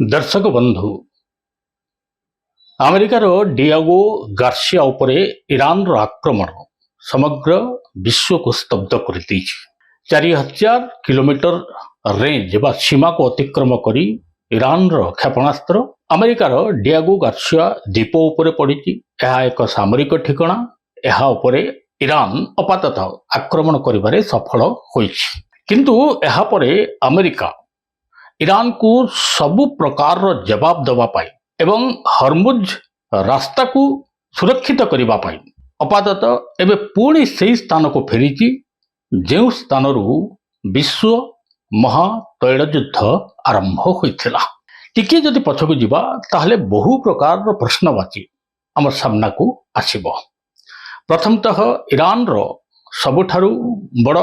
दर्शक बंधु अमेरिकार डियागो गार्सिया उपरे ईरान रो आक्रमण समग्र विश्व को स्तब्ध कर 4000 किलोमीटर रेंज बा सीमा को अतिक्रम करी ईरान रो क्षेपणास्त्र अमेरिकार डियागो गार्सिया द्वीप उपरे पड़ी। यह एक सामरिक ठिकाना। यह उपरे ईरान अपाततः आक्रमण करिबारे सफल होइछि। किंतु यह परे अमेरिका ईरान को सबु प्रकार जवाब दवा पाई एवं हरमुज रास्ता को सुरक्षित करबा पाई अपाततः एबे पुणी से स्थान को फेरी जो स्थान विश्व महातैल युद्ध आरंभ होइथिला। टिके जदि पछकु जिबा ताहले बहु प्रकार प्रश्नवाची आम सामना को आसीबो। प्रथमतः ईरान रो सबुठारु बड़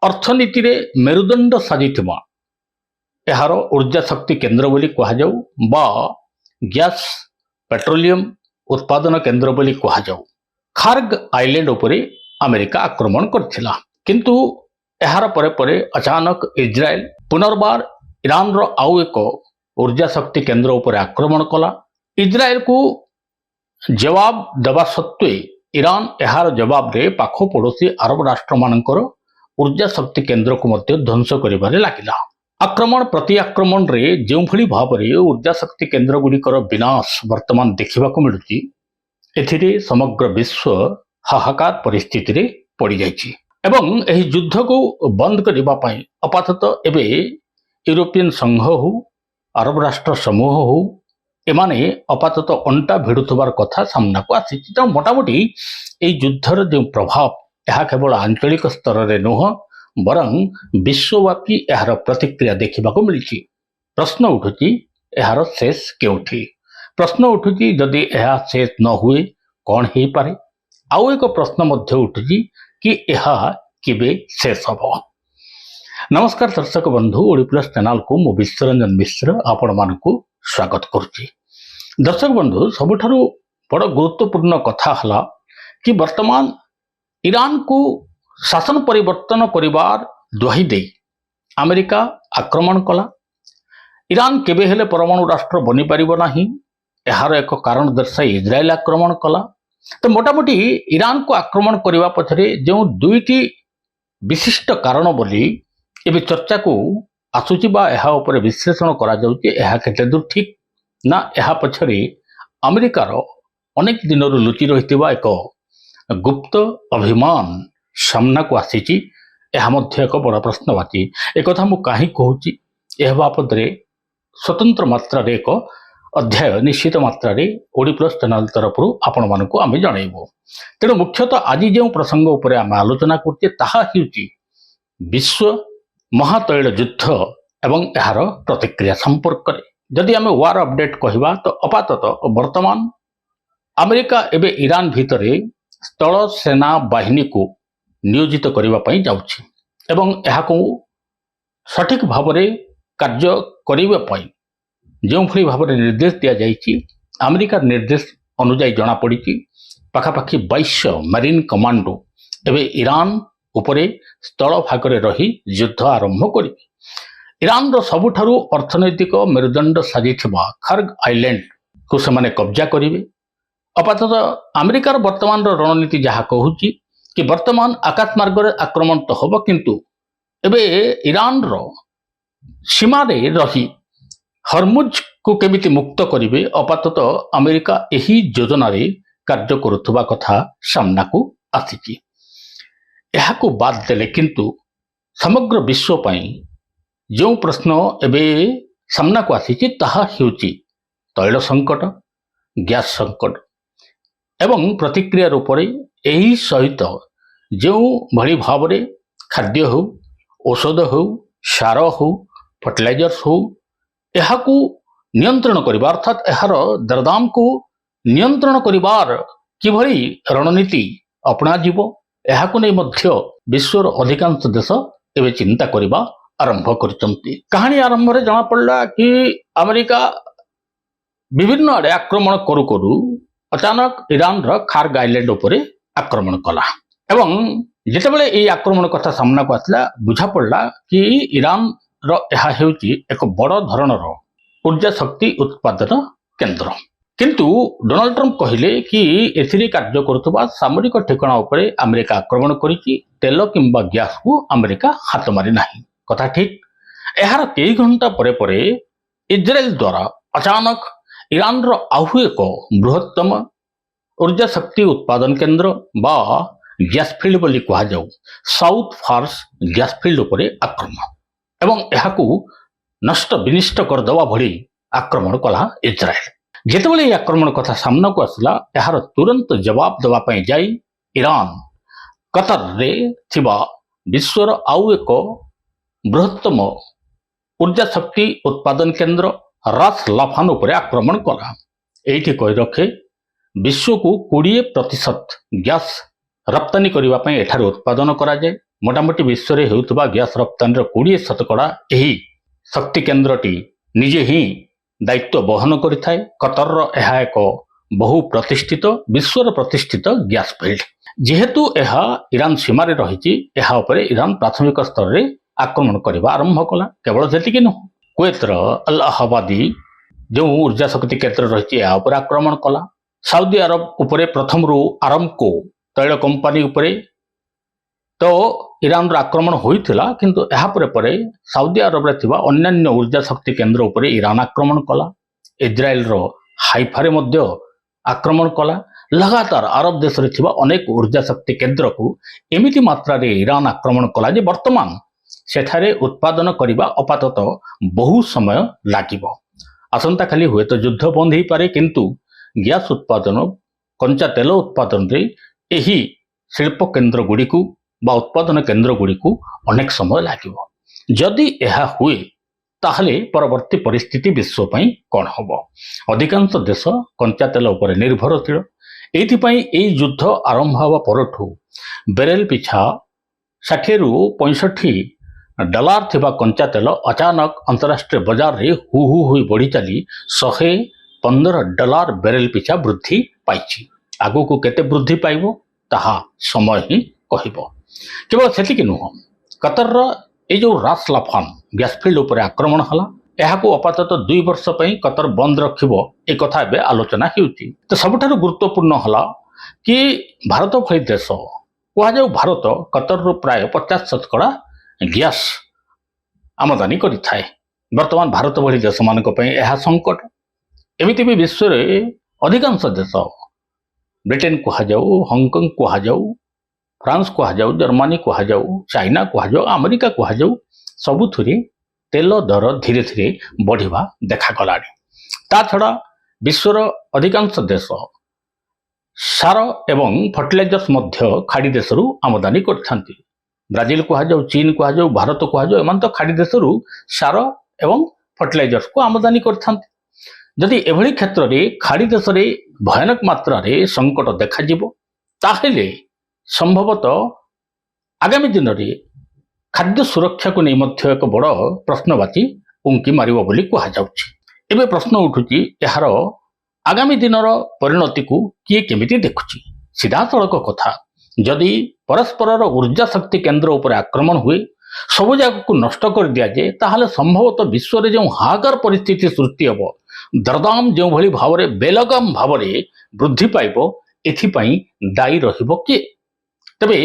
अर्थनीति रे मेरुदंड साजिथिबा एहार ऊर्जा शक्ति केन्द्र बोली कहुजाऊ बा गैस पेट्रोलियम उत्पादन केन्द्र बोली कहुजाऊ खार्ग आइलैंड उपरे अमेरिका आक्रमण करथिला। किंतु एहार परे परे अचानक इजराइल पुनर्बार ईरान रो आउ एक ऊर्जा शक्ति केन्द्र उपरे आक्रमण कला। इजराइल को जवाब देवा सत्वे ईरान एहार जवाब रे पाख पड़ोसी अरब राष्ट्र मानकर ऊर्जा शक्ति केन्द्र को मध्य ध्वंस करिबारे लागिला। आक्रमण प्रति आक्रमण रे जो भली भाव रे ऊर्जा शक्ति केन्द्र गुड़िकर विनाश वर्तमान देखा मिलुची एथिरे समग्र विश्व हाहाकार परिस्थिति रे पड़ जाइछि एवं एही युद्ध को बंद करबा पई अपाततः एबे यूरोपियन संघ हो अरब राष्ट्र समूह हो एमाने अपाततः अंटा भिड़ुथबार कथा सामना को आसीछि। त मोटामोटी एही युद्धर जो प्रभाव यह केवल आंचलिक स्तर रे नुह बरं विश्वव्यापी यार प्रतिक्रिया देखा मिली। प्रश्न उठुची यार शेष केउठी। प्रश्न उठुची जदि यह शेष न हुए कौन हो पारे। आउ एक प्रश्न मध्य उठुची कि यह केबे शेष हबो। नमस्कार दर्शक बंधु ओडी प्लस चैनल को मु विश्वरंजन मिश्र आपण मानकु स्वागत करुची। दर्शक बंधु सबुठारु बड़ गुरुत्वपूर्ण कथा हला कि वर्तमान ईरान को शासन परिवर्तन करिबार दुहाई दे अमेरिका आक्रमण कला। ईरान केबे हेले परमाणु राष्ट्र बनी पारिबो नाही एहार एक कारण दर्शाई इजराइल आक्रमण कला। तो मोटामोटी ईरान को आक्रमण करिबा पछरे जो दुईटी विशिष्ट कारण बोली एबे चर्चा को आसुची बा एहा ऊपर विश्लेषण करा जाउची एहा केते दूर ठीक ना एहा पछरे अमेरिकार अनेक दिनरु लुचि रहितबा एक गुप्त अभिमान सामना को आसीची। यह मध्य एक बड़ प्रश्नवाची। एक कथा मु काहे कहूची एह बाबद रे स्वतंत्र मात्रा रे एक अध्याय निश्चित मात्रा रे ओडी प्लस चैनल तरफ आपण मानकु आमे जणाइबो। तेणु मुख्यतः आज जो प्रसंग उपरे आमे आलोचना करते ताहा हेउची विश्व महातैल युद्ध एवं यार प्रतिक्रिया संपर्क रे। जदि आमे वार अपडेट कहिबा तो अपाततः वर्तमान अमेरिका एबे ईरान भितरे स्थल सेना बाहिनी को नियोजित करबा पई जाउछि एवं एहाको सठिक भाव रे कार्य करबा पई जो भली भाव रे निर्देश दिया जाइछि अमेरिका निर्देश अनुसार जना पड़िछि पाखापाखि 22 मरीन कमांडो एबे ईरान उपरे स्थल भागरे रही युद्ध आरंभ करिबे। ईरान रो सबुठारु अर्थनैतिक मेरुदंड साजिथिबा खार्ग आइलैंड को सेमाने कब्जा करिबे। अपाततः अमेरिकार वर्तमान रणनीति जहाँ कहूची कि वर्तमान आकाश मार्ग आक्रमण तो हम किंतु एबे ईरान रो सीमा रे रही हरमुज को केमिति मुक्त करिवे अपाततः अमेरिका यही योजना रे कार्य करुथबा कथा सामना को आसीची। यह को बाद देले किंतु समग्र विश्व पई जो प्रश्न एबे सामना को आसीची ताहा हेउची तैल संकट गैस संकट एवं प्रतिक्रिया रूप में यही सहित जो भली भाव रे खाद्य हो औषध हो सार हो फर्टिलाइजर्स हो यह को नियंत्रण करिबा अर्थात यार दरदाम को नियंत्रण करिबार किभली रणनीति अपना जीवो यह को नहीं मध्य विश्वर अधिकांश देश एवं चिंता करिबा आरंभ करचंती। कहानी आरंभ रे जना पड़ला कि अमेरिका विभिन्न आड़े आक्रमण करू करू अचानक ईरान रो खार्ग आइलैंड उपरे आक्रमण कला एवं जितेबाला ये आक्रमण कथा सामना को आसला बुझा पड़ा कि ईरान रो यह हेउची एक बड़ धरणर ऊर्जा शक्ति उत्पादन केन्द्र। किंतु डोनाल्ड ट्रंप कहले कि एथिरे कार्य करुवा सामरिक ठिकाना उपरे अमेरिका आक्रमण करिछि, तेल किंबा गैस को अमेरिका हाथ मारी नाही। कथा ठीक। एहार कई घंटा परे परे इजराइल द्वारा अचानक ईरान रो आहु एक बृहत्तम ऊर्जा शक्ति उत्पादन केन्द्र बा गैस फील्ड बोली कहा जाऊ साउथ फार्स गैस फील्ड उपरे आक्रमण एवं एहाकू नष्ट विनिष्ट करदेवा भली आक्रमण कला इजराइल। जेतेबेले यह आक्रमण कथा सामना को आसला, यार तुरंत जवाब देवा पई जाई ईरान कतर रे थिबा विश्वर आउ एक बृहत्तम ऊर्जा शक्ति उत्पादन केन्द्र रास लाफान उपरे आक्रमण कला। एठी कहि रखे विश्व को 20% गैस रप्तानी करबा पई एठार उत्पादन करा जाय। मोटामोटी विश्व रे हेउतबा गैस रप्तानी रो 20% एही शक्ति केन्द्रटी निजे ही दायित्व बहन करिथाय। कतर रो एहा एक बहु प्रतिष्ठित विश्वर प्रतिष्ठित गैस फील्ड। जेहेतु एहा ईरान सीमा रे रहिछि, एहा उपरे ईरान प्राथमिक स्तर रे आक्रमण करबा आरंभ कला। केवल जेतिके न कुवैत रो अल-अहबादी जो ऊर्जा शक्ति केन्द्र रहिछि एहा उपरे आक्रमण कला। साउदी अरब उपरे प्रथम रो आरामको तैल कंपनी उपरे तो ईरान रो आक्रमण होइथिला, किंतु एहा परे परे साउदी अरब रे थिबा अन्यान्य ऊर्जा शक्ति केन्द्र उपरे ईरान आक्रमण कला। इजराइल रो हाइफा रे मध्य आक्रमण कला। लगातार अरब देश रे थिबा अनेक ऊर्जा शक्ति केन्द्र को एमिति मात्रा रे ईरान आक्रमण कला जे वर्तमान सेठारे उत्पादन करिबा अपातत बहु समय लागिबो। आसंता खाली हुए तो युद्ध बंद ही पारे, किंतु गैस उत्पादन कंचा तेल उत्पादन रे एही शिल्प केन्द्र गुड़िकू बा उत्पादन केन्द्र गुड़िकू अनेक समय लागिबो। जदि एहा हुए ताहले परवर्ती परिस्थिति विश्व पई कोन हबो। अधिकांश देश कंचा तेल उपरे निर्भरशील। एथिपई एई युद्ध आरंभ हवा परठू बेरेल पिछा 60 रु 65 डॉलर थिबा कंचा तेल अचानक अंतरराष्ट्रीय बाजार रे हु हु हुई बढ़ी चली $115 बेरेल पिछा वृद्धि पाइछि। आगु को केते वृद्धि पाइबो ताहा समय ही कहिबो। केवल सेतिक नुह, कतर ए जो रास लाफान गैस फील्ड उपरे आक्रमण हला, एहाकू अपातत 2 वर्ष पई कतर बंद रखिबो ए कथा बे आलोचना हेउची। तो सबठारु गुरुत्वपूर्ण हला कि भारत भली देश कहा जाऊ भारत कतर रो प्राय 50% गैस आमदानी करिथाय। वर्तमान भारत भली देश मानक पई एहा संकट। एमिति भी विश्व रे अधिकांश देश ब्रिटेन कहा जाऊ, हांगकांग कहा जाऊ, फ्रांस कहा जाऊ, जर्मनी कहा जाऊ, चाइना कहा जाऊ, अमेरिका कहा जाऊ, सबुथुरी तेल दर धीरे धीरे बढ़िबा देखा गलानी। ता छड़ा विश्वर अधिकांश देश सार एवं फर्टिलाइजर्स मध्य खाड़ी देशरू आमदानी करथांती। ब्राजिल कहा जाऊ, चीन कहा जाऊ, भारत कहा जाऊ, एमान तो खाड़ी देशरू सार एवं फर्टिलाइजर्स को आमदानी करथांती। जदि एभली क्षेत्र रे खाड़ी देश रे भयानक मात्रा रे संकट देखा जिवो, ताहेले संभवतः आगामी दिन रे खाद्य सुरक्षा को नहीं मध्य एक बड़ प्रश्नवाची उंकी मारिबो बोली कहा जाउछि। एबे प्रश्न उठुछि एहार आगामी दिनर परिणति को किए केमिति देखुछि। सीधा सड़क कथा, जदि परस्पर ऊर्जा शक्ति केन्द्र उपर आक्रमण हुए, सबु जाक को नष्ट कर दिया जाए, ताहले संभवतः विश्व रे जो हाहाकार परिस्थिति सृष्टि हबो, दरदाम जो भली भाव रे बेलगाम भाव रे वृद्धि पाइबो, एथिपई दायी रहिबो किए? तबे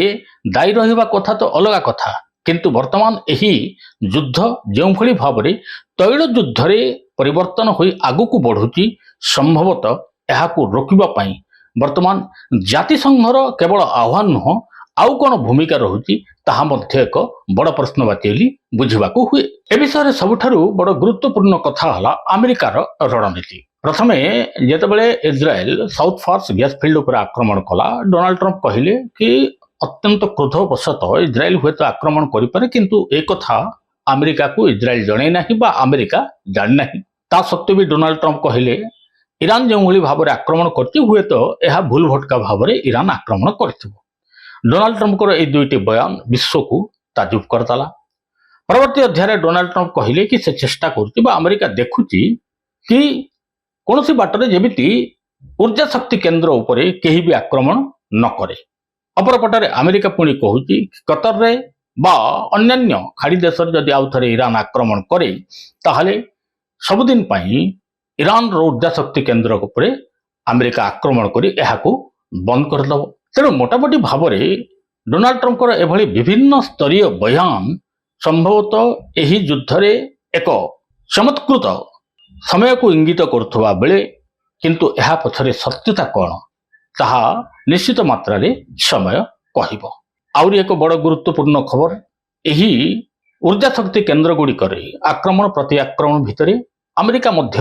दायी रहिबा कथा तो अलगा कथा, किंतु वर्तमान एही युद्ध जो भली भाव रे तैल युद्ध रे परिवर्तन होई आगु को बढ़ुची, संभवतः एहाकू रोकिबा पई वर्तमान जातिसंघर केवल आह्वान नुह आउ कौन भूमिका रहुची ताहा मध्य एक बड़ प्रश्नवाची बोली बुझिबाकू हुए। ए विषय सबुठारु बड़ गुरुत्वपूर्ण कथा हला अमेरिकार रणनीति। प्रथमे जेतेबेले Israel south Pars gas field उपर आक्रमण कला, डोनाल्ड ट्रंप कहले कि अत्यंत क्रोधवशतः इजराइल हुए तो आक्रमण करिपारे, किंतु एक कथा अमेरिका को इजराइल जणे नाही बा अमेरिका जानि नाही। ता सत्वे भी डोनाल्ड ट्रंप कहले ईरान जो भली भाव आक्रमण करछि, हुए तो यह भूल भटका भाव ईरान आक्रमण करथिबो। डोनाल्ड ट्रंप को दुईटी बयान विश्व को ताजुब करदेला। परवर्ती अध्याय डोनाल्ड ट्रंप कहले कि से चेष्टा करुछि बा अमेरिका देखुछि कि कौन बाटर जेमिति ऊर्जा शक्ति केन्द्र उपरे केही भी आक्रमण न करे। अपरपटे अमेरिका पुणी कहूछि कतर रे बा अन्यान्य खाड़ी देश जदि आउ थरे ईरान आक्रमण करे, ताहले ସବୁଦିନ ପାଇଁ ଇରାନର ଉର୍ଜା ଶକ୍ତି କେନ୍ଦ୍ର ଉପରେ ଆମେରିକା ଆକ୍ରମଣ କରି ଏହାକୁ ବନ୍ଦ କରିଦେବ। ତେଣୁ ମୋଟାମୋଟି ଭାବରେ ଡୋନାଲ୍ଡ ଟ୍ରମ୍ପଙ୍କର ଏଭଳି ବିଭିନ୍ନ ସ୍ତରୀୟ ବୟାନ ସମ୍ଭବତଃ ଏହି ଯୁଦ୍ଧରେ ଏକ ଚମତ୍କୃତ ସମୟକୁ ଇଙ୍ଗିତ କରୁଥିବା ବେଳେ କିନ୍ତୁ ଏହା ପଛରେ ସତ୍ୟତା କ'ଣ ତାହା ନିଶ୍ଚିତ ମାତ୍ରାରେ ସମୟ କହିବ। ଆହୁରି ଏକ ବଡ଼ ଗୁରୁତ୍ୱପୂର୍ଣ୍ଣ ଖବର, ଏହି ଉର୍ଜା ଶକ୍ତି କେନ୍ଦ୍ର ଗୁଡ଼ିକରେ ଆକ୍ରମଣ ପ୍ରତି ଆକ୍ରମଣ ଭିତରେ ଆମେରିକା ମଧ୍ୟ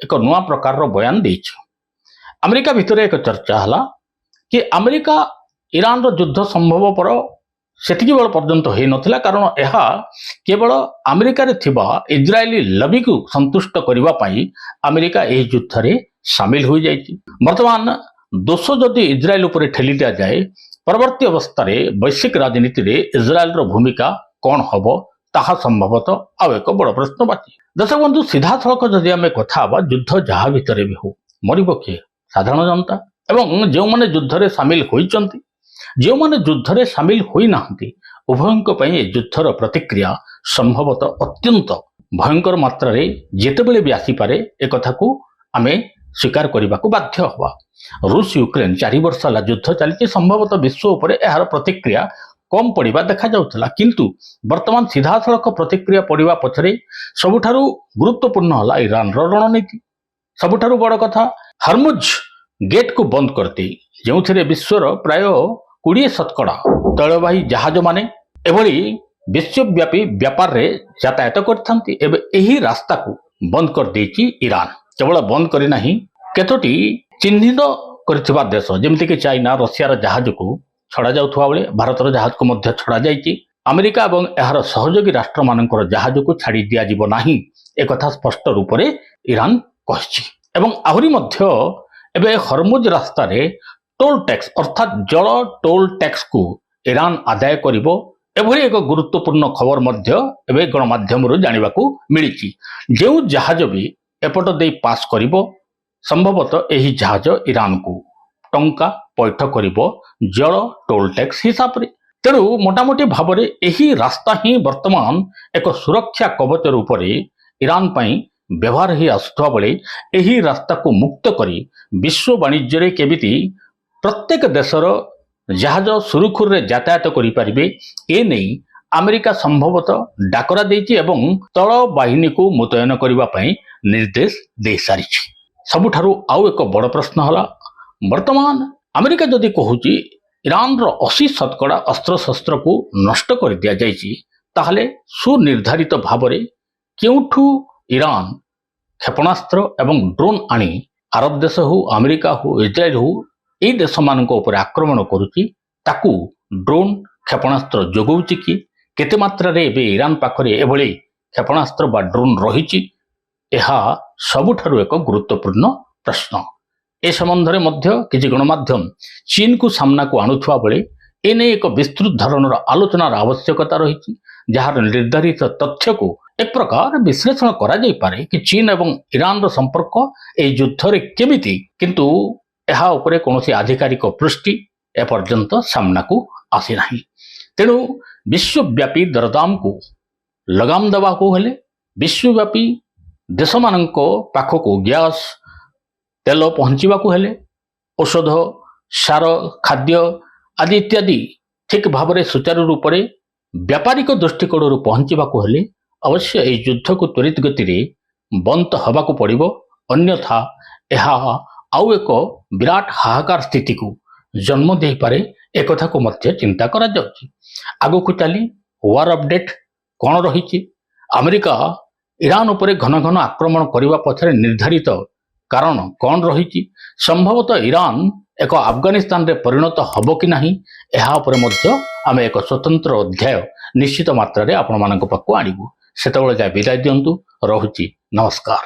ଏକ ନୂଆ ପ୍ରକାରର ବୟାନ ଦେଇଛି। ଆମେରିକା ଭିତରେ ଏକ ଚର୍ଚ୍ଚା ହେଲା କି ଆମେରିକା ଇରାନର ଯୁଦ୍ଧ ସମ୍ଭବପର ସେତିକି ବେଳ ପର୍ଯ୍ୟନ୍ତ ହୋଇନଥିଲା, କାରଣ ଏହା କେବଳ ଆମେରିକାରେ ଥିବା ଇସ୍ରାଏଲି ଲବିକୁ ସନ୍ତୁଷ୍ଟ କରିବା ପାଇଁ ଆମେରିକା ଏହି ଯୁଦ୍ଧରେ ସାମିଲ ହୋଇଯାଇଛି। ବର୍ତ୍ତମାନ ଦୋଷ ଯଦି ଇସ୍ରାଏଲ ଉପରେ ଠେଲି ଦିଆଯାଏ, ପରବର୍ତ୍ତୀ ଅବସ୍ଥାରେ ବୈଶ୍ୱିକ ରାଜନୀତିରେ ଇସ୍ରାଏଲର ଭୂମିକା କ'ଣ ହେବ ତାହା ସମ୍ଭବତଃ ଆଉ ଏକ ବଡ଼ ପ୍ରଶ୍ନବାଚୀ। ଦର୍ଶକ ବନ୍ଧୁ, ସିଧାସଳଖ ଯଦି ଆମେ କଥା ହେବା, ଯୁଦ୍ଧ ଯାହା ଭିତରେ ବି ହଉ, ମରିବ କିଏ? ସାଧାରଣ ଜନତା। ଏବଂ ଯେଉଁମାନେ ଯୁଦ୍ଧରେ ସାମିଲ ହୋଇଛନ୍ତି, ଯେଉଁମାନେ ଯୁଦ୍ଧରେ ସାମିଲ ହୋଇନାହାନ୍ତି, ଉଭୟଙ୍କ ପାଇଁ ଏ ଯୁଦ୍ଧର ପ୍ରତିକ୍ରିୟା ସମ୍ଭବତଃ ଅତ୍ୟନ୍ତ ଭୟଙ୍କର ମାତ୍ରାରେ ଯେତେବେଳେ ବି ଆସିପାରେ ଏକଥାକୁ ଆମେ ସ୍ୱୀକାର କରିବାକୁ ବାଧ୍ୟ ହେବା। ରୁଷ ୟୁକ୍ରେନ 4 ବର୍ଷ ହେଲା ଯୁଦ୍ଧ ଚାଲିଛି, ସମ୍ଭବତଃ ବିଶ୍ୱ ଉପରେ ଏହାର ପ୍ରତିକ୍ରିୟା କମ୍ ପଡ଼ିବା ଦେଖାଯାଉଥିଲା, କିନ୍ତୁ ବର୍ତ୍ତମାନ ସିଧାସଳଖ ପ୍ରତିକ୍ରିୟା ପଡ଼ିବା ପଛରେ ସବୁଠାରୁ ଗୁରୁତ୍ୱପୂର୍ଣ୍ଣ ହେଲା ଇରାନର ରଣନୀତି। ସବୁଠାରୁ ବଡ଼ କଥା, ହରମୁଜ ଗେଟ୍କୁ ବନ୍ଦ କରିଦେଇ ଯେଉଁଥିରେ ବିଶ୍ୱର ପ୍ରାୟ 20% ତୈଳବାହୀ ଜାହାଜମାନେ ଏଭଳି ବିଶ୍ୱବ୍ୟାପୀ ବ୍ୟାପାରରେ ଯାତାୟାତ କରିଥାନ୍ତି, ଏବେ ଏହି ରାସ୍ତାକୁ ବନ୍ଦ କରିଦେଇଛି ଇରାନ। କେବଳ ବନ୍ଦ କରିନାହିଁ, କେତୋଟି ଚିହ୍ନିତ କରିଥିବା ଦେଶ ଯେମିତିକି ଚାଇନା, ରଷିଆର ଜାହାଜକୁ ଛଡ଼ାଯାଉଥିବା ବେଳେ ଭାରତର ଜାହାଜକୁ ମଧ୍ୟ ଛଡ଼ାଯାଇଛି। ଆମେରିକା ଏବଂ ଏହାର ସହଯୋଗୀ ରାଷ୍ଟ୍ରମାନଙ୍କର ଜାହାଜକୁ ଛାଡ଼ି ଦିଆଯିବ ନାହିଁ, ଏକଥା ସ୍ପଷ୍ଟ ରୂପରେ ଇରାନ କହିଛି। ଏବଂ ଆହୁରି ମଧ୍ୟ ଏବେ ହରମୁଜ ରାସ୍ତାରେ ଟୋଲ ଟ୍ୟାକ୍ସ ଅର୍ଥାତ୍ ଜଳ ଟୋଲ ଟ୍ୟାକ୍ସକୁ ଇରାନ ଆଦାୟ କରିବ, ଏଭଳି ଏକ ଗୁରୁତ୍ୱପୂର୍ଣ୍ଣ ଖବର ମଧ୍ୟ ଏବେ ଗଣମାଧ୍ୟମରୁ ଜାଣିବାକୁ ମିଳିଛି। ଯେଉଁ ଜାହାଜ ବି ଏପଟ ଦେଇ ପାସ୍ କରିବ, ସମ୍ଭବତଃ ଏହି ଜାହାଜ ଇରାନକୁ ଟଙ୍କା ପୈଠ କରିବ ଜଳ ଟୋଲ ଟ୍ୟାକ୍ସ ହିସାବରେ। ତେଣୁ ମୋଟାମୋଟି ଭାବରେ ଏହି ରାସ୍ତା ହିଁ ବର୍ତ୍ତମାନ ଏକ ସୁରକ୍ଷା କବଚ ରୂପରେ ଇରାନ ପାଇଁ ବ୍ୟବହାର ହୋଇ ଆସୁଥିବା ବେଳେ ଏହି ରାସ୍ତାକୁ ମୁକ୍ତ କରି ବିଶ୍ୱ ବାଣିଜ୍ୟରେ କେମିତି ପ୍ରତ୍ୟେକ ଦେଶର ଜାହାଜ ସୁରୁଖୁରୁରେ ଯାତାୟାତ କରିପାରିବେ, ଏ ନେଇ ଆମେରିକା ସମ୍ଭବତଃ ଡାକରା ଦେଇଛି ଏବଂ ସ୍ଥଳ ବାହିନୀକୁ ମୁତୟନ କରିବା ପାଇଁ ନିର୍ଦ୍ଦେଶ ଦେଇସାରିଛି। ସବୁଠାରୁ ଆଉ ଏକ ବଡ଼ ପ୍ରଶ୍ନ ହେଲା, ବର୍ତ୍ତମାନ ଆମେରିକା ଯଦି କହୁଛି ଇରାନର 80% ଅସ୍ତ୍ରଶସ୍ତ୍ରକୁ ନଷ୍ଟ କରିଦିଆଯାଇଛି, ତାହେଲେ ସୁନିର୍ଦ୍ଧାରିତ ଭାବରେ କେଉଁଠୁ ଇରାନ କ୍ଷେପଣାସ୍ତ୍ର ଏବଂ ଡ୍ରୋନ୍ ଆଣି ଆରବ ଦେଶ ହେଉ, ଆମେରିକା ହେଉ, ଇସ୍ରାଏଲ ହେଉ, ଏହି ଦେଶମାନଙ୍କ ଉପରେ ଆକ୍ରମଣ କରୁଛି, ତାକୁ ଡ୍ରୋନ୍ କ୍ଷେପଣାସ୍ତ୍ର ଯୋଗାଉଛି କି? କେତେ ମାତ୍ରାରେ ଏବେ ଇରାନ ପାଖରେ ଏଭଳି କ୍ଷେପଣାସ୍ତ୍ର ବା ଡ୍ରୋନ୍ ରହିଛି, ଏହା ସବୁଠାରୁ ଏକ ଗୁରୁତ୍ୱପୂର୍ଣ୍ଣ ପ୍ରଶ୍ନ। ଏ ସମ୍ବନ୍ଧରେ ମଧ୍ୟ କିଛି ଗଣମାଧ୍ୟମ ଚୀନକୁ ସାମ୍ନାକୁ ଆଣୁଥିବା ବେଳେ ଏନେଇ ଏକ ବିସ୍ତୃତ ଧରଣର ଆଲୋଚନାର ଆବଶ୍ୟକତା ରହିଛି, ଯାହାର ନିର୍ଦ୍ଧାରିତ ତଥ୍ୟକୁ ଏକ ପ୍ରକାର ବିଶ୍ଳେଷଣ କରାଯାଇପାରେ କି ଚୀନ ଏବଂ ଇରାନର ସମ୍ପର୍କ ଏହି ଯୁଦ୍ଧରେ କେମିତି, କିନ୍ତୁ ଏହା ଉପରେ କୌଣସି ଆଧିକାରିକ ପୃଷ୍ଟି ଏପର୍ଯ୍ୟନ୍ତ ସାମ୍ନାକୁ ଆସିନାହିଁ। ତେଣୁ ବିଶ୍ୱବ୍ୟାପୀ ଦରଦାମକୁ ଲଗାମ ଦେବାକୁ ହେଲେ, ବିଶ୍ୱବ୍ୟାପୀ ଦେଶମାନଙ୍କ ପାଖକୁ ଗ୍ୟାସ୍ ତେଲ ପହଞ୍ଚିବାକୁ ହେଲେ, ଔଷଧ, ସାର, ଖାଦ୍ୟ ଆଦି ଇତ୍ୟାଦି ଠିକ୍ ଭାବରେ ସୁଚାରୁ ରୂପରେ ବ୍ୟାପାରିକ ଦୃଷ୍ଟିକୋଣରୁ ପହଞ୍ଚିବାକୁ ହେଲେ ଅବଶ୍ୟ ଏହି ଯୁଦ୍ଧକୁ ତ୍ୱରିତ ଗତିରେ ବନ୍ଦ ହେବାକୁ ପଡ଼ିବ, ଅନ୍ୟଥା ଏହା ଆଉ ଏକ ବିରାଟ ହାହାକାର ସ୍ଥିତିକୁ ଜନ୍ମ ଦେଇପାରେ, ଏକଥାକୁ ମଧ୍ୟ ଚିନ୍ତା କରାଯାଉଛି। ଆଗକୁ ଚାଲି ୱାର ଅପଡେଟ୍ କ'ଣ ରହିଛି, ଆମେରିକା ଇରାନ ଉପରେ ଘନ ଘନ ଆକ୍ରମଣ କରିବା ପଛରେ ନିର୍ଦ୍ଧାରିତ କାରଣ କ'ଣ ରହିଛି, ସମ୍ଭବତଃ ଇରାନ ଏକ ଆଫଗାନିସ୍ତାନରେ ପରିଣତ ହେବ କି ନାହିଁ, ଏହା ଉପରେ ମଧ୍ୟ ଆମେ ଏକ ସ୍ୱତନ୍ତ୍ର ଅଧ୍ୟାୟ ନିଶ୍ଚିତ ମାତ୍ରାରେ ଆପଣମାନଙ୍କ ପାଖକୁ ଆଣିବୁ। ସେତେବେଳେ ଯାଏ ବିଦାୟ ଦିଅନ୍ତୁ, ରହୁଛି, ନମସ୍କାର।